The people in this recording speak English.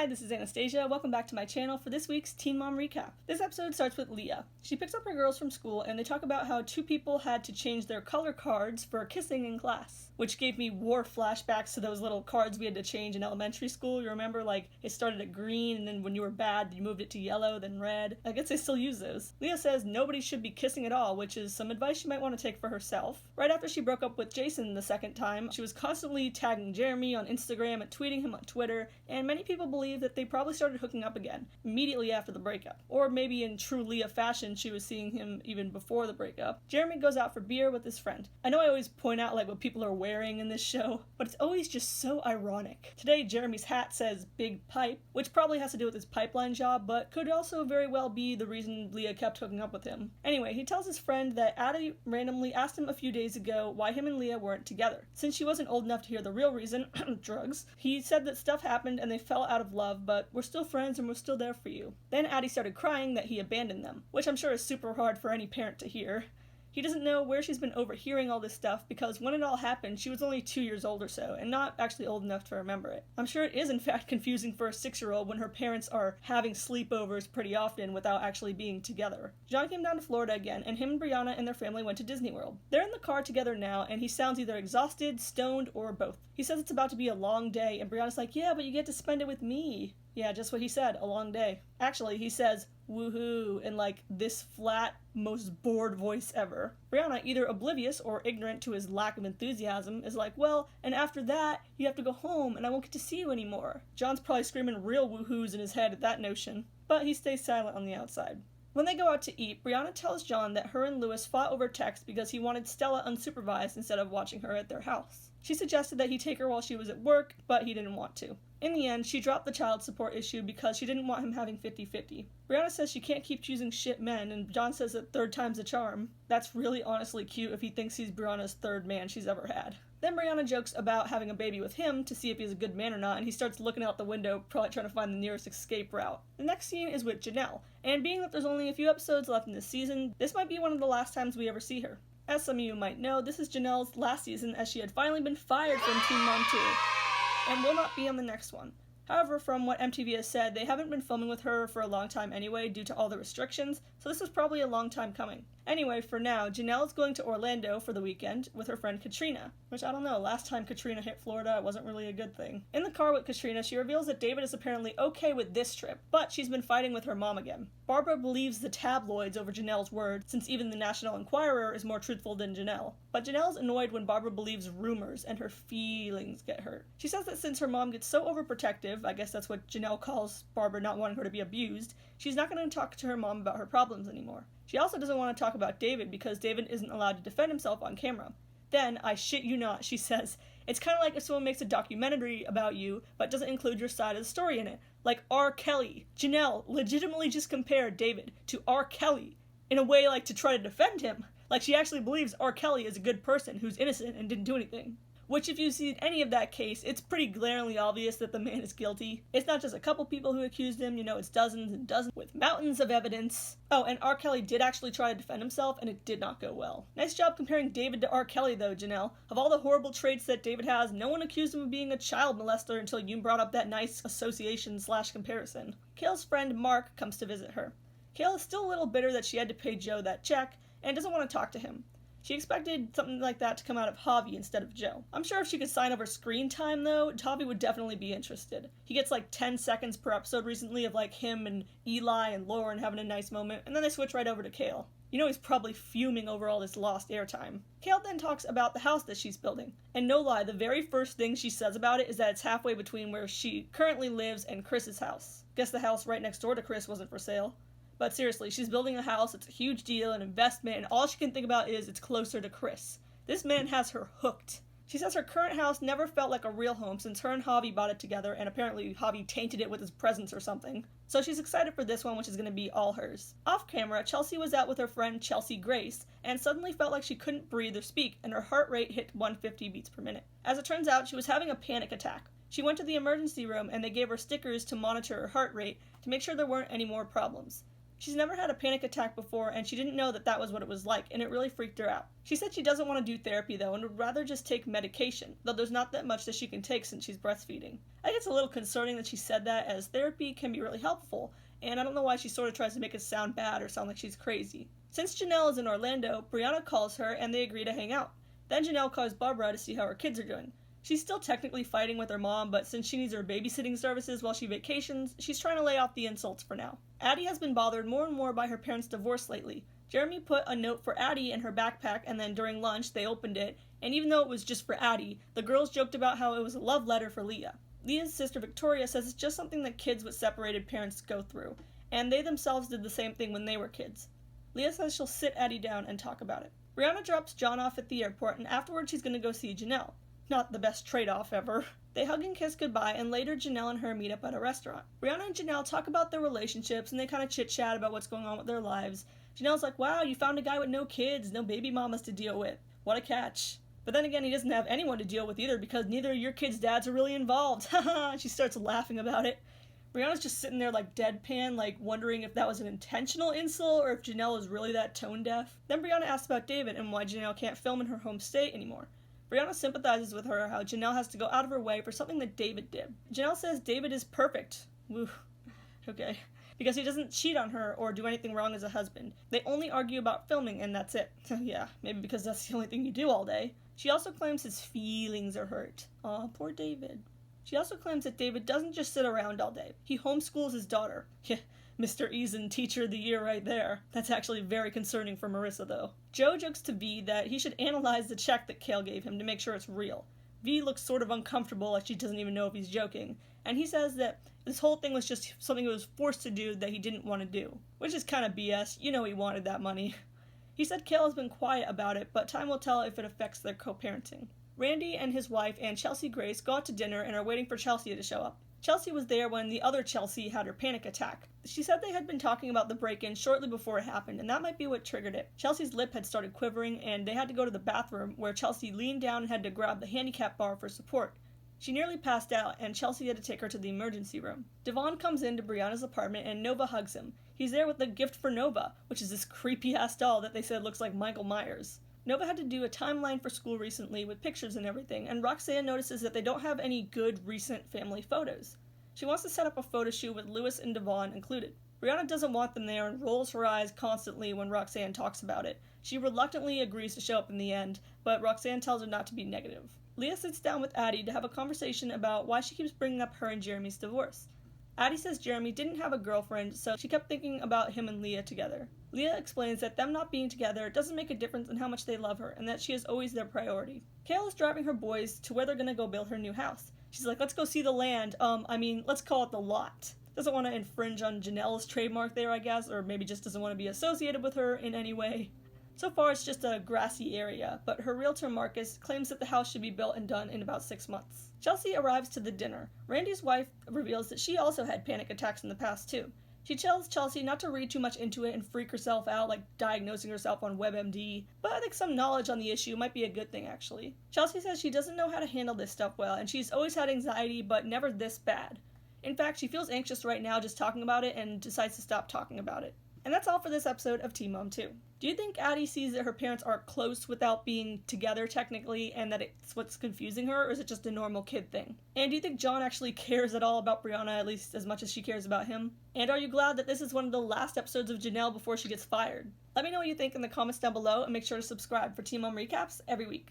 Hi, this is Anastasia. Welcome back to my channel for this week's Teen Mom Recap. This episode starts with Leah. She picks up her girls from school and they talk about how two people had to change their color cards for kissing in class, which gave me war flashbacks to those little cards we had to change in elementary school. You remember, like, it started at green and then when you were bad, you moved it to yellow, then red. I guess they still use those. Leah says nobody should be kissing at all, which is some advice she might want to take for herself. Right after she broke up with Jason the second time, she was constantly tagging Jeremy on Instagram and tweeting him on Twitter, and many people believe that they probably started hooking up again immediately after the breakup. Or maybe in true Leah fashion, she was seeing him even before the breakup. Jeremy goes out for beer with his friend. I know I always point out like what people are wearing in this show, but it's always just so ironic. Today, Jeremy's hat says Big Pipe, which probably has to do with his pipeline job, but could also very well be the reason Leah kept hooking up with him. Anyway, he tells his friend that Addie randomly asked him a few days ago why him and Leah weren't together. Since she wasn't old enough to hear the real reason, drugs, he said that stuff happened and they fell out of love, but we're still friends and we're still there for you. Then Addie started crying that he abandoned them, which I'm sure is super hard for any parent to hear. He doesn't know where she's been overhearing all this stuff because when it all happened, she was only 2 years old or so, and not actually old enough to remember it. I'm sure it is in fact confusing for a 6-year-old when her parents are having sleepovers pretty often without actually being together. John came down to Florida again, and him and Briana and their family went to Disney World. They're in the car together now, and he sounds either exhausted, stoned, or both. He says it's about to be a long day, and Briana's like, yeah, but you get to spend it with me. Yeah, just what he said, a long day. Actually, he says, woohoo, in like this flat, most bored voice ever. Briana, either oblivious or ignorant to his lack of enthusiasm, is like, well, and after that, you have to go home and I won't get to see you anymore. John's probably screaming real woohoos in his head at that notion, but he stays silent on the outside. When they go out to eat, Briana tells John that her and Lewis fought over text because he wanted Stella unsupervised instead of watching her at their house. She suggested that he take her while she was at work, but he didn't want to. In the end, she dropped the child support issue because she didn't want him having 50-50. Briana says she can't keep choosing shit men, and John says that third time's a charm. That's really honestly cute if he thinks he's Briana's third man she's ever had. Then Briana jokes about having a baby with him to see if he's a good man or not, and he starts looking out the window, probably trying to find the nearest escape route. The next scene is with Jenelle, and being that there's only a few episodes left in this season, this might be one of the last times we ever see her. As some of you might know, this is Janelle's last season as she had finally been fired from Teen Mom 2, and will not be on the next one. However, from what MTV has said, they haven't been filming with her for a long time anyway due to all the restrictions, so this was probably a long time coming. Anyway, for now, Jenelle is going to Orlando for the weekend with her friend Katrina, which I don't know, last time Katrina hit Florida, it wasn't really a good thing. In the car with Katrina, she reveals that David is apparently okay with this trip, but she's been fighting with her mom again. Barbara believes the tabloids over Janelle's word, since even the National Enquirer is more truthful than Jenelle. But Janelle's annoyed when Barbara believes rumors, and her feelings get hurt. She says that since her mom gets so overprotective, I guess that's what Jenelle calls Barbara not wanting her to be abused, she's not going to talk to her mom about her problems anymore. She also doesn't want to talk about David because David isn't allowed to defend himself on camera. Then, I shit you not, she says, it's kind of like if someone makes a documentary about you but doesn't include your side of the story in it. Like R. Kelly. Jenelle legitimately just compared David to R. Kelly in a way like to try to defend him. Like she actually believes R. Kelly is a good person who's innocent and didn't do anything. Which, if you see any of that case, it's pretty glaringly obvious that the man is guilty. It's not just a couple people who accused him, you know, it's dozens and dozens with mountains of evidence. Oh, and R. Kelly did actually try to defend himself, and it did not go well. Nice job comparing David to R. Kelly, though, Jenelle. Of all the horrible traits that David has, no one accused him of being a child molester until you brought up that nice association/comparison. Kayle's friend Mark comes to visit her. Kayle is still a little bitter that she had to pay Joe that check, and doesn't want to talk to him. She expected something like that to come out of Javi instead of Joe. I'm sure if she could sign over screen time, though, Javi would definitely be interested. He gets like 10 seconds per episode recently of like him and Eli and Lauren having a nice moment, and then they switch right over to Kayle. You know he's probably fuming over all this lost airtime. Kayle then talks about the house that she's building. And no lie, the very first thing she says about it is that it's halfway between where she currently lives and Chris's house. Guess the house right next door to Chris wasn't for sale. But seriously, she's building a house, it's a huge deal, an investment, and all she can think about is it's closer to Chris. This man has her hooked. She says her current house never felt like a real home since her and Javi bought it together, and apparently Javi tainted it with his presence or something. So she's excited for this one, which is going to be all hers. Off camera, Chelsea was out with her friend Chelsea Grace, and suddenly felt like she couldn't breathe or speak, and her heart rate hit 150 beats per minute. As it turns out, she was having a panic attack. She went to the emergency room, and they gave her stickers to monitor her heart rate to make sure there weren't any more problems. She's never had a panic attack before, and she didn't know that that was what it was like, and it really freaked her out. She said she doesn't want to do therapy though, and would rather just take medication, though there's not that much that she can take since she's breastfeeding. I think it's a little concerning that she said that, as therapy can be really helpful, and I don't know why she sort of tries to make it sound bad or sound like she's crazy. Since Jenelle is in Orlando, Briana calls her and they agree to hang out. Then Jenelle calls Barbara to see how her kids are doing. She's still technically fighting with her mom, but since she needs her babysitting services while she vacations, she's trying to lay off the insults for now. Addie has been bothered more and more by her parents' divorce lately. Jeremy put a note for Addie in her backpack, and then during lunch they opened it, and even though it was just for Addie, the girls joked about how it was a love letter for Leah. Leah's sister Victoria says it's just something that kids with separated parents go through, and they themselves did the same thing when they were kids. Leah says she'll sit Addie down and talk about it. Briana drops John off at the airport, and afterwards she's going to go see Jenelle. Not the best trade-off ever. They hug and kiss goodbye, and later Jenelle and her meet up at a restaurant. Briana and Jenelle talk about their relationships, and they kind of chit-chat about what's going on with their lives. Janelle's like, wow, you found a guy with no kids, no baby mamas to deal with. What a catch. But then again, he doesn't have anyone to deal with either, because neither of your kids' dads are really involved. Haha, she starts laughing about it. Briana's just sitting there like deadpan, like wondering if that was an intentional insult, or if Jenelle is really that tone-deaf. Then Briana asks about David, and why Jenelle can't film in her home state anymore. Briana sympathizes with her how Jenelle has to go out of her way for something that David did. Jenelle says David is perfect. Woo. Okay. Because he doesn't cheat on her or do anything wrong as a husband. They only argue about filming and that's it. Yeah, maybe because that's the only thing you do all day. She also claims his feelings are hurt. Aw, poor David. She also claims that David doesn't just sit around all day. He homeschools his daughter. Yeah, Mr. Eason, Teacher of the Year right there. That's actually very concerning for Marissa, though. Joe jokes to V that he should analyze the check that Kale gave him to make sure it's real. V looks sort of uncomfortable, like she doesn't even know if he's joking, and he says that this whole thing was just something he was forced to do that he didn't want to do. Which is kind of BS. You know he wanted that money. He said Kale has been quiet about it, but time will tell if it affects their co-parenting. Randy and his wife and Chelsea Grace go out to dinner and are waiting for Chelsea to show up. Chelsea was there when the other Chelsea had her panic attack. She said they had been talking about the break-in shortly before it happened, and that might be what triggered it. Chelsea's lip had started quivering, and they had to go to the bathroom, where Chelsea leaned down and had to grab the handicap bar for support. She nearly passed out, and Chelsea had to take her to the emergency room. Devon comes into Briana's apartment, and Nova hugs him. He's there with the gift for Nova, which is this creepy-ass doll that they said looks like Michael Myers. Nova had to do a timeline for school recently with pictures and everything, and Roxanne notices that they don't have any good recent family photos. She wants to set up a photo shoot with Lewis and Devon included. Briana doesn't want them there and rolls her eyes constantly when Roxanne talks about it. She reluctantly agrees to show up in the end, but Roxanne tells her not to be negative. Leah sits down with Addie to have a conversation about why she keeps bringing up her and Jeremy's divorce. Addie says Jeremy didn't have a girlfriend, so she kept thinking about him and Leah together. Leah explains that them not being together doesn't make a difference in how much they love her, and that she is always their priority. Kale is driving her boys to where they're gonna go build her new house. She's like, let's go see the land, let's call it the lot. Doesn't want to infringe on Janelle's trademark there, I guess, or maybe just doesn't want to be associated with her in any way. So far, it's just a grassy area, but her realtor Marcus claims that the house should be built and done in about 6 months. Chelsea arrives to the dinner. Randy's wife reveals that she also had panic attacks in the past, too. She tells Chelsea not to read too much into it and freak herself out, like diagnosing herself on WebMD, but I think some knowledge on the issue might be a good thing, actually. Chelsea says she doesn't know how to handle this stuff well, and she's always had anxiety, but never this bad. In fact, she feels anxious right now just talking about it and decides to stop talking about it. And that's all for this episode of Teen Mom 2. Do you think Addie sees that her parents are close without being together technically, and that it's what's confusing her, or is it just a normal kid thing? And do you think John actually cares at all about Briana, at least as much as she cares about him? And are you glad that this is one of the last episodes of Jenelle before she gets fired? Let me know what you think in the comments down below, and make sure to subscribe for Teen Mom recaps every week.